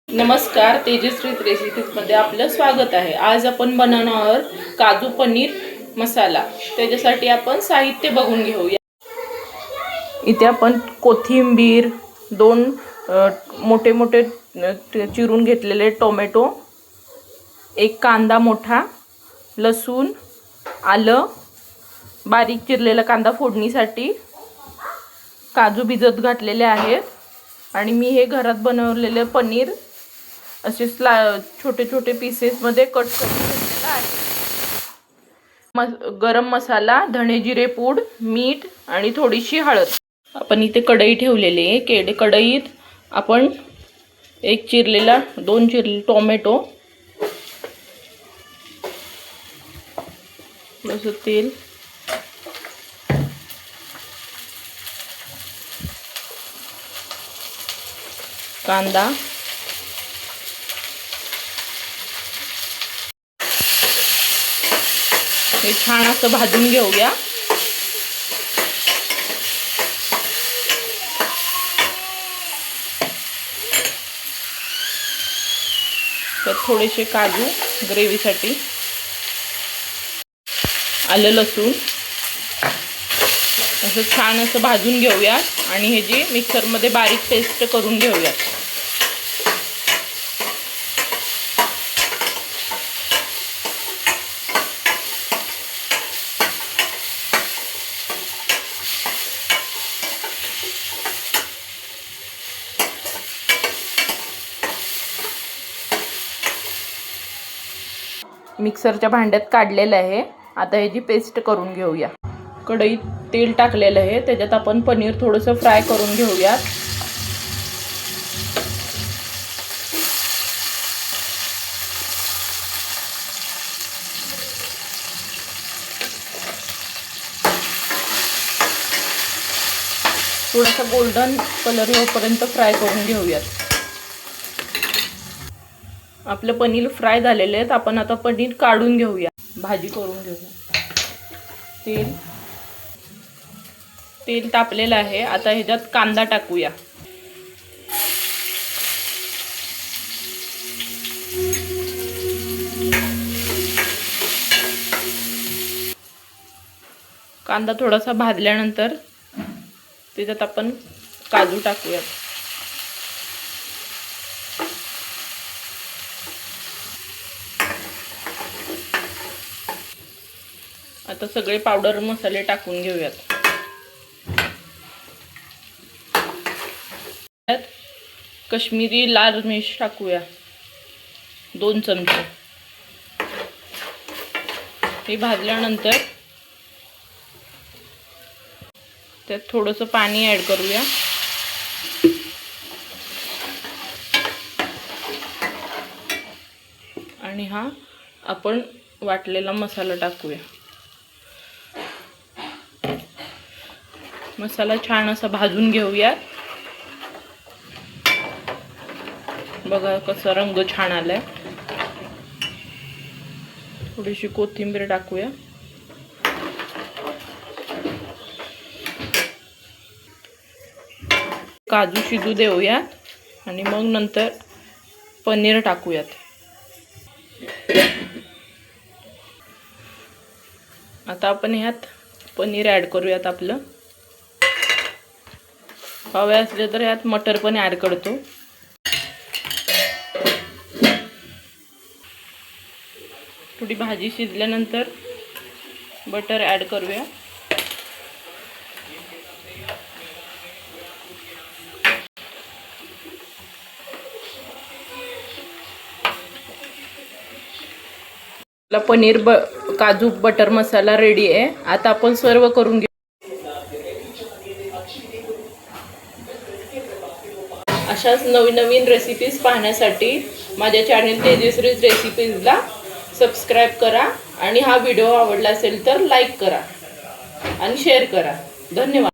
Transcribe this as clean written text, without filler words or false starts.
नमस्कार, तेजश्री रेसिपीजमध्ये आपलं स्वागत आहे। आज आपण बनवणार काजू पनीर मसाला। त्याच्यासाठी आपण साहित्य बघून घेऊया। इथे आपण कोथिंबीर, दोन मोठे मोठे चिरून घेतलेले टोमॅटो, एक कांदा मोठा, लसूण, आलं, बारीक चिरलेला कांदा फोडणीसाठी, काजू भिजत घातलेले आहेत आणि मी हे घरात बनवलेले पनीर असे छोटे छोटे पीसेस मध्ये कट करून घेतलेला आहे। गरम मसाला, धणे जिरे पूड, मीठ आणि थोडीशी हळद। आपण इथे कढई ठेवलेली आहे। कढईत आपण दोन चिरलेले टोमॅटो, थोडंसं तेल, कांदा, हे छान असं भाजून घेऊया। तर थोडेसे काजू ग्रेव्हीसाठी, आलं लसूण असं छान असं भाजून घेऊया आणि हे जी मिक्सरमध्ये बारीक पेस्ट करून घेऊया। मिक्सरच्या भांड्यात काढलेलं आहे। आता ह्याची पेस्ट करून घेऊया। कढईत तेल टाकलेलं आहे, त्याच्यात आपण पनीर थोडंसं फ्राय करून घेऊया। थोडासा गोल्डन कलर येऊपर्यंत फ्राय करून घेऊयात। आपलं पनीर फ्राय झालेले आहेत। आपण आता पनीर काढून घेऊया, भाजी करून घेऊया। तेल तापलेलं आहे। आता ह्याच्यात कांदा टाकूया। कांदा थोडासा भाजल्यानंतर त्याच्यात आपण काजू टाकूया। आता सगळे पावडर मसाले टाकून घेऊयात। त्यात काश्मीरी लाल मिर्च टाकूया 2 चमचे। हे भाजल्यानंतर त्यात थोडंसं पाणी ॲड करूया। आणि हा आपण वाटलेला मसाला टाकूया। मसाला छान असा भाजून घेऊया। बघा कसा रंग छान आलाय। थोडीशी कोथिंबीर टाकूया। काजू शिजू देऊयात आणि मग नंतर पनीर टाकूयात। आता आपण ह्यात पनीर ॲड करूयात। आपलं हवे असले तर ह्यात मटर पण ॲड करतो। थोडी भाजी शिजल्यानंतर बटर ॲड करूया। आपला पनीर काजू बटर मसाला रेडी आहे। आता आपण सर्व करून घेऊ। अशाच नवीन रेसिपीज पाहण्यासाठी माझ्या चॅनल तेजश्री रेसिपीजला सबस्क्राइब करा आणि हा व्हिडिओ आवडला असेल तर लाईक करा आणि शेअर करा। धन्यवाद।